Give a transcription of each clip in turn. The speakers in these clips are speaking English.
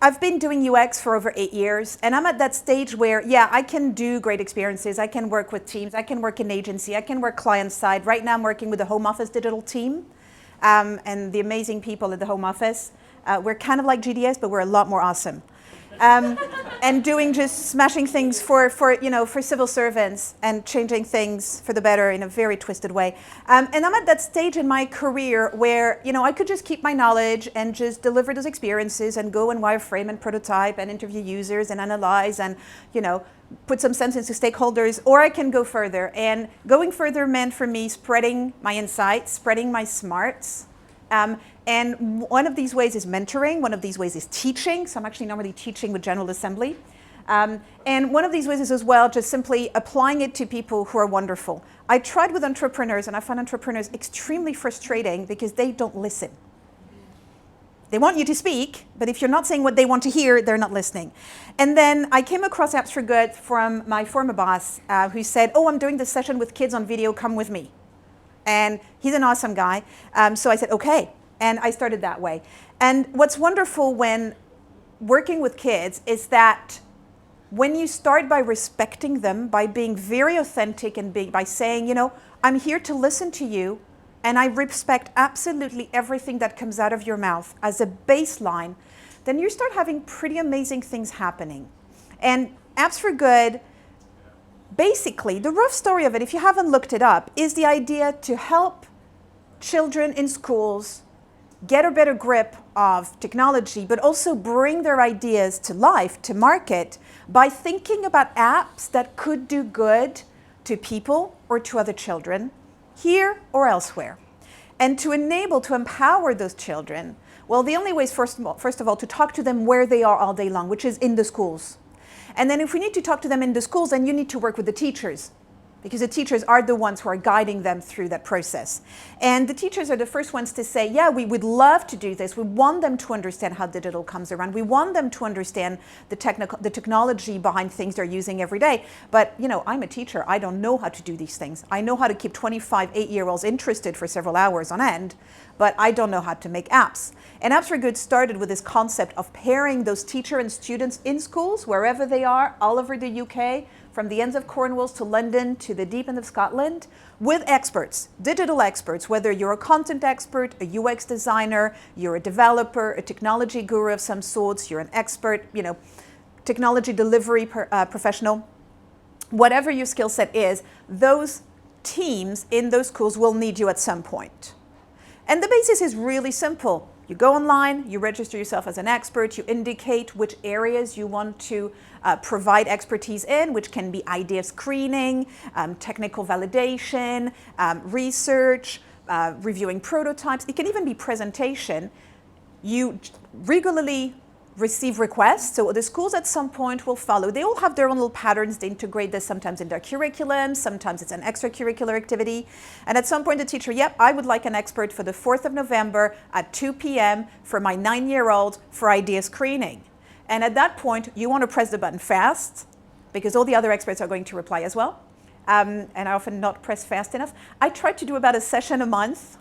I've been doing UX for over 8 years, and I'm at that stage where, yeah, I can do great experiences. I can work with teams. I can work in agency. I can work client side. Right now, I'm working with the Home Office digital team and the amazing people at the Home Office. We're kind of like GDS, but we're a lot more awesome. And doing just smashing things for civil servants and changing things for the better in a very twisted way. And I'm at that stage in my career where, I could just keep my knowledge and just deliver those experiences and go and wireframe and prototype and interview users and analyze and, put some sense into stakeholders, or I can go further. And going further meant for me spreading my insights, spreading my smarts. And one of these ways is mentoring. One of these ways is teaching. So I'm actually normally teaching with General Assembly. And one of these ways is as well just simply applying it to people who are wonderful. I tried with entrepreneurs, and I find entrepreneurs extremely frustrating because they don't listen. They want you to speak, but if you're not saying what they want to hear, they're not listening. And then I came across Apps for Good from my former boss who said, I'm doing this session with kids on video, come with me. And he's an awesome guy. So I said, okay. And I started that way. And what's wonderful when working with kids is that when you start by respecting them, by being very authentic and by saying, I'm here to listen to you, and I respect absolutely everything that comes out of your mouth as a baseline, then you start having pretty amazing things happening. And Apps for Good, basically, the rough story of it, if you haven't looked it up, is the idea to help children in schools get a better grip of technology, but also bring their ideas to life, to market, by thinking about apps that could do good to people or to other children, here or elsewhere. And to empower those children, well, the only way is first of all, to talk to them where they are all day long, which is in the schools. And then if we need to talk to them in the schools, then you need to work with the teachers, because the teachers are the ones who are guiding them through that process. And the teachers are the first ones to say, yeah, we would love to do this. We want them to understand how digital comes around. We want them to understand the technology behind things they're using every day. But, I'm a teacher. I don't know how to do these things. I know how to keep 25 8-year-olds interested for several hours on end, but I don't know how to make apps. And Apps for Good started with this concept of pairing those teachers and students in schools, wherever they are, all over the UK, from the ends of Cornwall to London to the deep end of Scotland, with experts, digital experts, whether you're a content expert, a UX designer, you're a developer, a technology guru of some sorts, you're an expert, technology delivery professional, whatever your skill set is, those teams in those schools will need you at some point. And the basis is really simple. You go online, you register yourself as an expert, you indicate which areas you want to provide expertise in, which can be idea screening, technical validation, research, reviewing prototypes. It can even be presentation. You regularly receive requests, so the schools at some point will follow. They all have their own little patterns. They integrate this sometimes in their curriculum, sometimes it's an extracurricular activity. And at some point the teacher, yep, I would like an expert for the 4th of November at 2 p.m. for my 9-year-old for idea screening. And at that point, you want to press the button fast, because all the other experts are going to reply as well. And I often not press fast enough. I try to do about a session a month.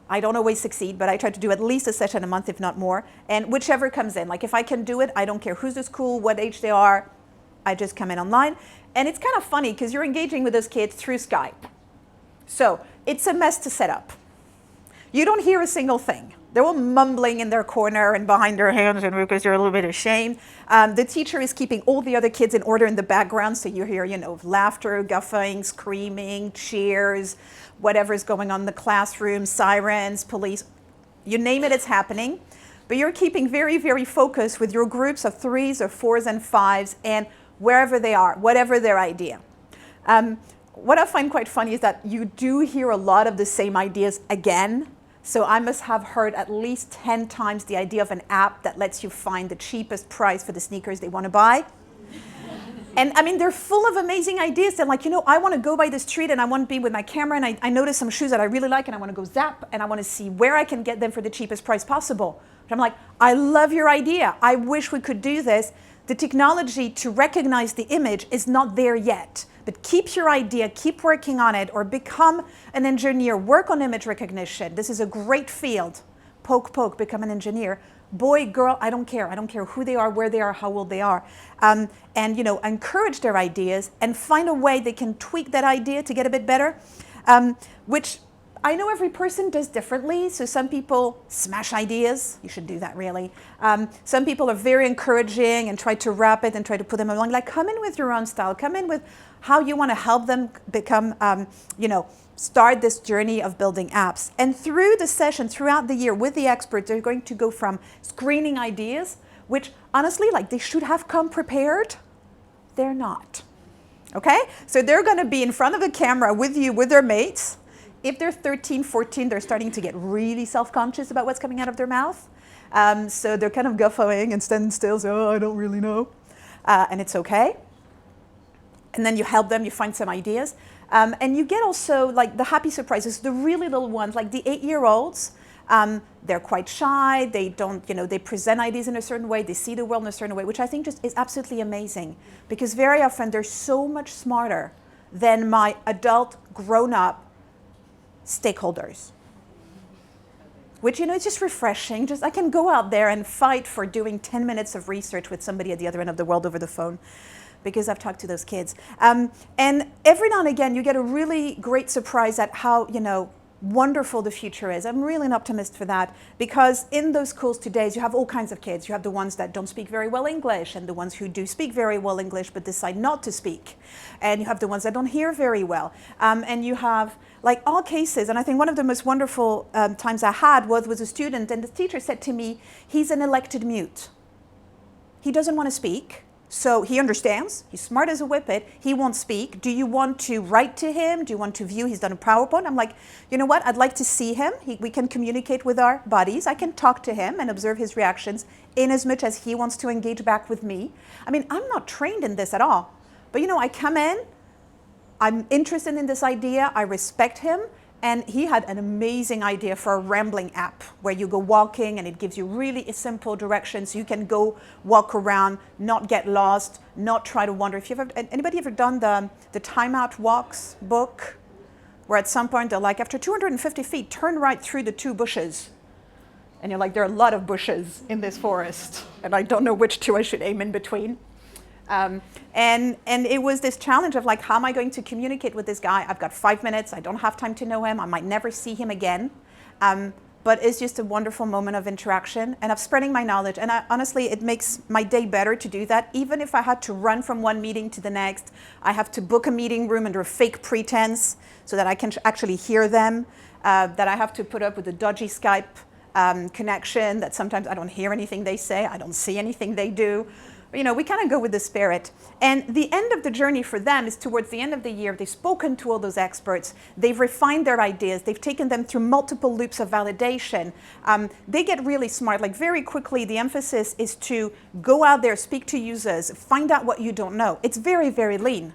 I don't always succeed, but I try to do at least a session a month, if not more. And whichever comes in, like if I can do it, I don't care who's the school, what age they are, I just come in online. And it's kind of funny because you're engaging with those kids through Skype. So it's a mess to set up. You don't hear a single thing. They're all mumbling in their corner and behind their hands and because they're a little bit ashamed. The teacher is keeping all the other kids in order in the background, so you hear, laughter, guffawing, screaming, cheers, whatever's going on in the classroom, sirens, police, you name it, it's happening. But you're keeping very, very focused with your groups of 3s or 4s and 5s and wherever they are, whatever their idea. What I find quite funny is that you do hear a lot of the same ideas again. So I must have heard at least 10 times the idea of an app that lets you find the cheapest price for the sneakers they want to buy. And I mean, they're full of amazing ideas. They're like, I want to go by the street and I want to be with my camera and I notice some shoes that I really like and I want to go zap and I want to see where I can get them for the cheapest price possible. But I'm like, I love your idea. I wish we could do this. The technology to recognize the image is not there yet. But keep your idea, keep working on it, or become an engineer, work on image recognition. This is a great field. poke, poke, become an engineer. Boy, girl, I don't care. I don't care who they are, where they are, how old they are. And encourage their ideas and find a way they can tweak that idea to get a bit better, which I know every person does differently. So some people smash ideas. You should do that, really. Some people are very encouraging and try to wrap it and try to put them along. Like, come in with your own style. Come in with how you want to help them become, start this journey of building apps. And through the session, throughout the year with the experts, they're going to go from screening ideas, which honestly, like, they should have come prepared. They're not. Okay? So they're going to be in front of the camera with you, with their mates. If they're 13, 14, they're starting to get really self-conscious about what's coming out of their mouth. So they're kind of guffawing and standing still, so, I don't really know. And it's okay. And then you help them, you find some ideas. And you get also like the happy surprises, the really little ones, like the 8-year-olds. They're quite shy, they don't, they present ideas in a certain way, they see the world in a certain way, which I think just is absolutely amazing. Because very often they're so much smarter than my adult, grown-up stakeholders. Which, it's just refreshing. I can go out there and fight for doing 10 minutes of research with somebody at the other end of the world over the phone, because I've talked to those kids. And every now and again, you get a really great surprise at how, wonderful the future is. I'm really an optimist for that, because in those schools today, you have all kinds of kids. You have the ones that don't speak very well English, and the ones who do speak very well English but decide not to speak. And you have the ones that don't hear very well. And you have like all cases. And I think one of the most wonderful times I had was with a student, and the teacher said to me, he's an elected mute. He doesn't want to speak. So he understands, he's smart as a whippet, he won't speak. Do you want to write to him? Do you want to view? He's done a PowerPoint. I'm like, you know what? I'd like to see him. We can communicate with our bodies. I can talk to him and observe his reactions in as much as he wants to engage back with me. I mean, I'm not trained in this at all. But I come in, I'm interested in this idea, I respect him, and he had an amazing idea for a rambling app where you go walking and it gives you really simple directions. You can go walk around, not get lost, not try to wander. If anybody ever done the Time Out Walks book, where at some point they're like, after 250 feet, turn right through the 2 bushes. And you're like, there are a lot of bushes in this forest, and I don't know which 2 I should aim in between. And it was this challenge of like, how am I going to communicate with this guy? I've got 5 minutes. I don't have time to know him. I might never see him again. But it's just a wonderful moment of interaction and of spreading my knowledge. And honestly, it makes my day better to do that. Even if I had to run from one meeting to the next, I have to book a meeting room under a fake pretense so that I can actually hear them, that I have to put up with a dodgy Skype connection, that sometimes I don't hear anything they say, I don't see anything they do. We kind of go with the spirit. And the end of the journey for them is towards the end of the year. They've spoken to all those experts. They've refined their ideas. They've taken them through multiple loops of validation. They get really smart. Like very quickly, the emphasis is to go out there, speak to users, find out what you don't know. It's very, very lean.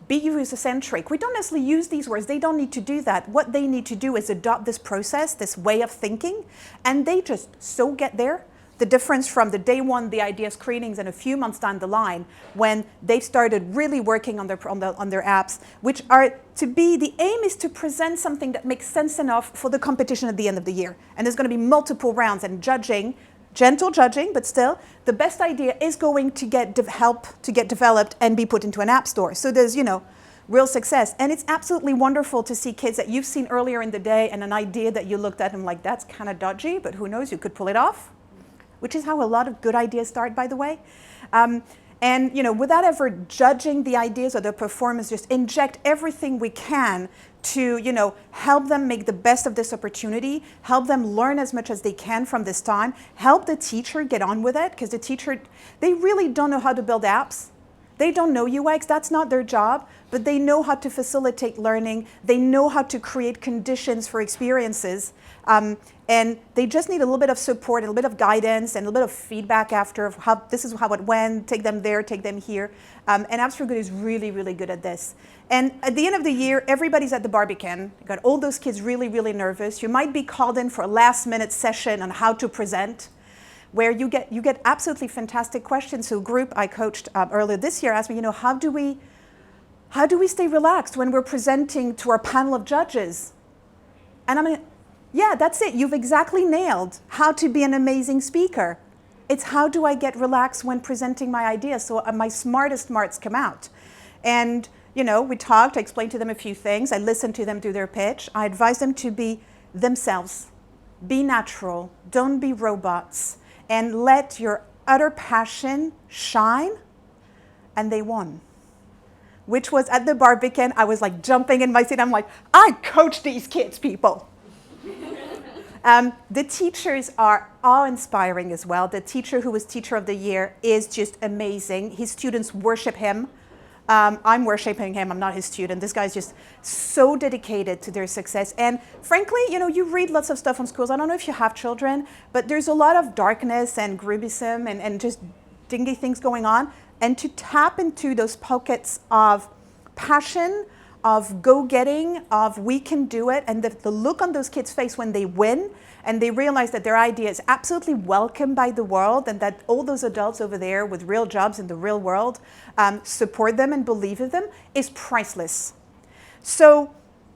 Be user-centric. We don't necessarily use these words. They don't need to do that. What they need to do is adopt this process, this way of thinking, and they just so get there. The difference from the day one, the idea screenings, and a few months down the line, when they've started really working on their apps, which are to be, the aim is to present something that makes sense enough for the competition at the end of the year. And there's going to be multiple rounds and judging, gentle judging, but still, the best idea is going to help to get developed and be put into an app store. So there's, real success. And it's absolutely wonderful to see kids that you've seen earlier in the day and an idea that you looked at and like, that's kind of dodgy, but who knows, you could pull it off. Which is how a lot of good ideas start, by the way. And without ever judging the ideas or the performance, just inject everything we can to help them make the best of this opportunity, help them learn as much as they can from this time, help the teacher get on with it, because the teacher, they really don't know how to build apps. They don't know UX, that's not their job, but they know how to facilitate learning. They know how to create conditions for experiences. And they just need a little bit of support, a little bit of guidance, and a little bit of feedback after of how this is how it went, take them there, take them here. And Apps for Good is really, really good at this. And at the end of the year, everybody's at the Barbican. You got all those kids really, really nervous. You might be called in for a last-minute session on how to present, where you get absolutely fantastic questions. So a group I coached earlier this year asked me, how do we stay relaxed when we're presenting to our panel of judges? And I mean, Yeah, that's it. You've exactly nailed how to be an amazing speaker. It's how do I get relaxed when presenting my ideas so my smartest smarts come out. And, you know, we talked, I explained to them a few things. I listened to them do their pitch. I advised them to be themselves. Be natural. Don't be robots. And let your utter passion shine. And they won. Which was at the Barbican. I was like jumping in my seat. I'm like, I coach these kids, people. The teachers are awe-inspiring as well. The teacher who was Teacher of the Year is just amazing. His students worship him. I'm worshiping him. I'm not his student. This guy's just so dedicated to their success. And frankly, you know, you read lots of stuff on schools. I don't know if you have children, but there's a lot of darkness and groupism and just dingy things going on. And to tap into those pockets of passion, of go-getting, of we can do it, and the look on those kids' face when they win and they realize that their idea is absolutely welcome by the world and that all those adults over there with real jobs in the real world support them and believe in them is priceless. So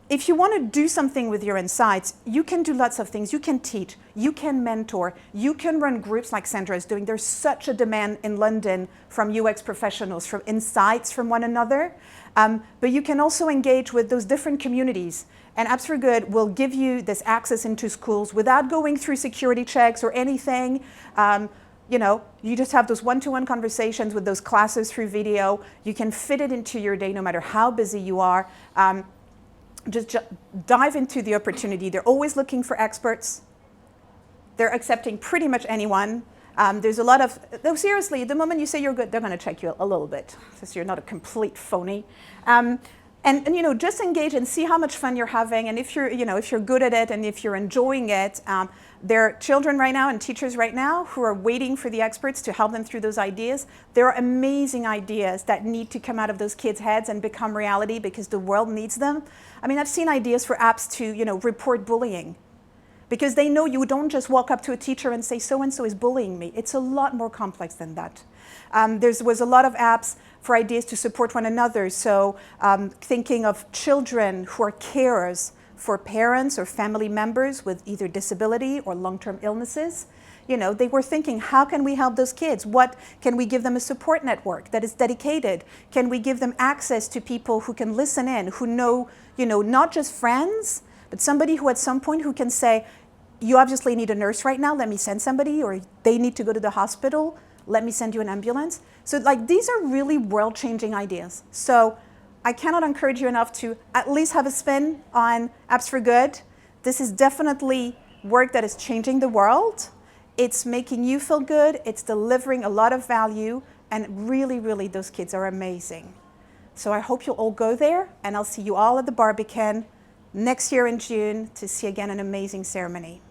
if you want to do something with your insights, you can do lots of things. You can teach, you can mentor, you can run groups like Sandra is doing. There's such a demand in London from UX professionals, from insights from one another. But you can also engage with those different communities. And Apps for Good will give you this access into schools without going through security checks or anything. You know, you just have those one-to-one conversations with those classes through video. You can fit it into your day no matter how busy you are. Just dive into the opportunity. They're always looking for experts. They're accepting pretty much anyone. There's a lot of, no, seriously, the moment you say you're good, they're going to check you a little bit, so you're not a complete phony. And you know, just engage and see how much fun you're having, and if you're, you know, if you're good at it and if you're enjoying it. There are children right now and teachers right now who are waiting for the experts to help them through those ideas. There are amazing ideas that need to come out of those kids' heads and become reality because the world needs them. I mean, I've seen ideas for apps to, you know, report bullying. Because they know you don't just walk up to a teacher and say, so-and-so is bullying me. It's a lot more complex than that. There was a lot of apps for ideas to support one another. So thinking of children who are carers for parents or family members with either disability or long-term illnesses. You know, they were thinking, how can we help those kids? What can we give them a support network that is dedicated? Can we give them access to people who can listen in, who know, you know, not just friends, but somebody who at some point who can say, you obviously need a nurse right now, let me send somebody, or they need to go to the hospital, let me send you an ambulance. So like these are really world-changing ideas. So I cannot encourage you enough to at least have a spin on Apps for Good. This is definitely work that is changing the world. It's making you feel good, it's delivering a lot of value, and really, really those kids are amazing. So I hope you'll all go there, and I'll see you all at the Barbican next year in June to see again an amazing ceremony.